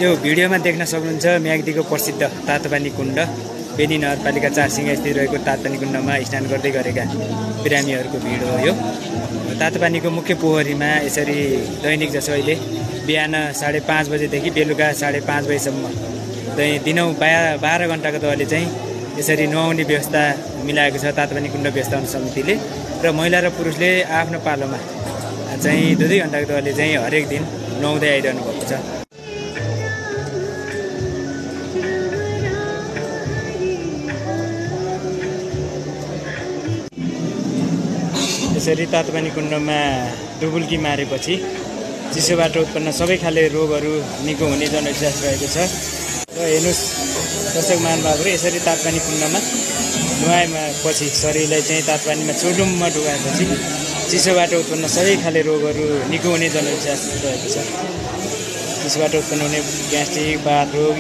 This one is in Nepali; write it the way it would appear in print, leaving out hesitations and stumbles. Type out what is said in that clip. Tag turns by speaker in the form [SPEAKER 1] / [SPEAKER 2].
[SPEAKER 1] यो भिडियोमा देख्न सक्नुहुन्छ म्याग्दीको प्रसिद्ध तातोपानी कुण्ड बेनी नगरपालिका 4 सिंह स्थित रहेको तातोपानी कुण्डमा स्नान गर्दै गरेका बिरामीहरूको भिड हो यो। तातोपानीको मुख्य पोखरीमा यसरी दैनिक जसो अहिले बिहान 5:30 बजेदेखि बेलुका 5:30 बजेसम्म दिनौँ 12 घण्टाको दरले चाहिँ यसरी नुहाउने व्यवस्था मिलाएको छ तातोपानी कुण्ड व्यवस्थापन समितिले र महिला र पुरुषले आफ्नो पालोमा चाहिँ 2 घण्टाको दरले चाहिँ हरेक दिन नुहाउँदै आइरहनु भएको छ। यसरी तातोपानी कुण्डमा डुबुल्की मारेपछि चिसोबाट उत्पन्न सबै खाले रोगहरू निको हुने जनविश्वास रहेको छ। र हेर्नुहोस् दर्शक महानुभावहरू, यसरी तातोपानी कुण्डमा नुहाएपछि शरीरलाई चाहिँ तातोपानीमा चुडुममा डुबाएपछि चिसोबाट उत्पन्न सबै खाले रोगहरू निको हुने जनविश्वास रहेको छ। चिसोबाट उत्पन्न हुने ग्यास्ट्रिक, बाथ रोग